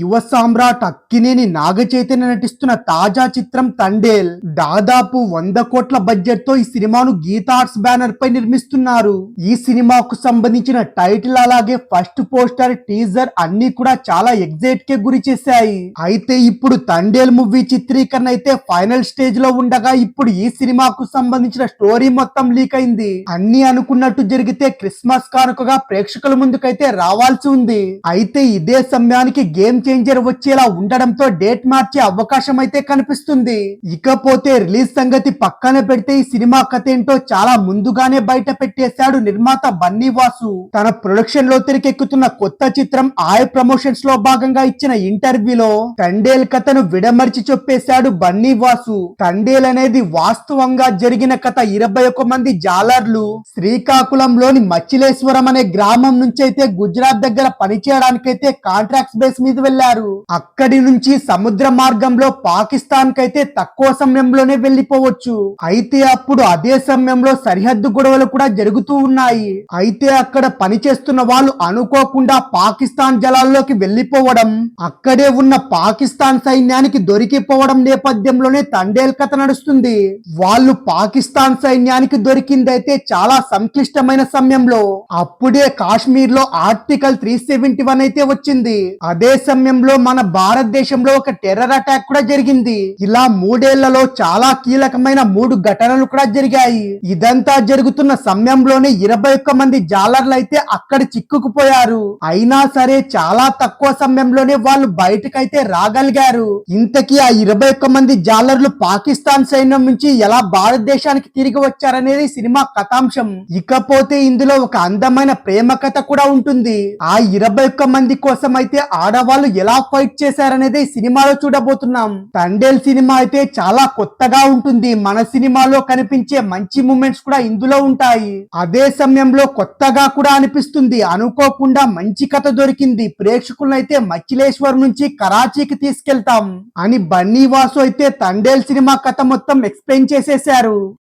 యువ సామ్రాట్ అక్కినేని నాగచైతన్య నటిస్తున్న తాజా చిత్రం తండేల్. దాదాపు 100 కోట్ల బడ్జెట్ తో ఈ సినిమాను గీతా ఆర్ట్స్ బ్యానర్ పై నిర్మిస్తున్నారు. ఈ సినిమాకు సంబంధించిన టైటిల్ అలాగే ఫస్ట్ పోస్టర్, టీజర్ అన్ని కూడా చాలా ఎగ్జైట్ కే గురి చేశాయి. అయితే ఇప్పుడు తండేల్ మూవీ చిత్రీకరణ అయితే ఫైనల్ స్టేజ్ లో ఉండగా ఇప్పుడు ఈ సినిమాకు సంబంధించిన స్టోరీ మొత్తం లీక్ అయింది. అన్ని అనుకున్నట్టు జరిగితే క్రిస్మస్ కానుకగా ప్రేక్షకుల ముందుకైతే రావాల్సి ఉంది. అయితే ఇదే సమయానికి గేమ్ చేంజర్ వచ్చేలా ఉండడంతో డేట్ మార్చే అవకాశం అయితే కనిపిస్తుంది. ఇకపోతే రిలీజ్ సంగతి పక్కన పెడితే ఈ సినిమా కథ ఏంటో చాలా ముందుగానే బయట పెట్టేశాడు నిర్మాత బన్నీ వాసు. తన ప్రొడక్షన్ లో తెరకెక్కుతున్న కొత్త చిత్రం ఆయ్ ప్రమోషన్స్ లో భాగంగా ఇచ్చిన ఇంటర్వ్యూలో తండేల్ కథను విడమర్చి చెప్పేశాడు బన్నీ వాసు. తండేల్ అనేది వాస్తవంగా జరిగిన కథ. 21 మంది జాలర్లు శ్రీకాకుళంలోని మచిలేశ్వరం అనే గ్రామం నుంచి అయితే గుజరాత్ దగ్గర పనిచేయడానికైతే కాంట్రాక్ట్స్ బేస్ మీద వెళ్లారు. అక్కడి నుంచి సముద్ర మార్గంలో పాకిస్తాన్ కైతే తక్కువ సమయంలోనే వెళ్లిపోవచ్చు. అయితే అప్పుడు అదే సమయంలో సరిహద్దు గొడవలు కూడా జరుగుతూ ఉన్నాయి. అయితే అక్కడ పనిచేస్తున్న వాళ్ళు అనుకోకుండా పాకిస్తాన్ జలాల్లోకి వెళ్లిపోవడం, అక్కడే ఉన్న పాకిస్తాన్ సైన్యానికి దొరికిపోవడం నేపథ్యంలోనే తండేల్ కథ నడుస్తుంది. వాళ్ళు పాకిస్తాన్ సైన్యానికి దొరికిందైతే చాలా సంక్లిష్టమైన సమయంలో. అప్పుడే కాశ్మీర్ లో ఆర్టికల్ 371 అయితే వచ్చింది. అదే సమయంలో మన భారతదేశంలో ఒక టెర్రర్ అటాక్ కూడా జరిగింది. ఇలా 3 ఏళ్లలో చాలా కీలకమైన 3 ఘటనలు కూడా జరిగాయి. ఇదంతా జరుగుతున్న సమయంలోనే 21 మంది జాలర్లు అయితే అక్కడ చిక్కుకుపోయారు. అయినా సరే చాలా తక్కువ సమయంలోనే వాళ్ళు బయటకైతే రాగలిగారు. ఇంతకీ ఆ 21 మంది జాలర్లు పాకిస్తాన్ సైన్యం నుంచి ఎలా భారతదేశానికి తిరిగి వచ్చారనేది సినిమా కథాంశం. ఇకపోతే ఇందులో ఒక అందమైన ప్రేమ కథ కూడా ఉంటుంది. ఆ 21 మంది కోసం అయితే ఆడవాళ్ళు ఎలా ఫైట్ చేశారనేది సినిమాలో చూడబోతున్నాం. తండేల్ సినిమా అయితే చాలా కొత్తగా ఉంటుంది. మన సినిమాలో కనిపించే మంచి మూమెంట్స్ కూడా ఇందులో ఉంటాయి. అదే సమయంలో కొత్తగా కూడా అనిపిస్తుంది. అనుకోకుండా మంచి కథ దొరికింది, ప్రేక్షకులను అయితే మచిలేశ్వరం నుంచి కరాచీకి తీసుకెళ్తాం అని బన్నీ వాసు అయితే తండేల్ సినిమా కథ మొత్తం ఎక్స్ప్లెయిన్ చేసేశారు.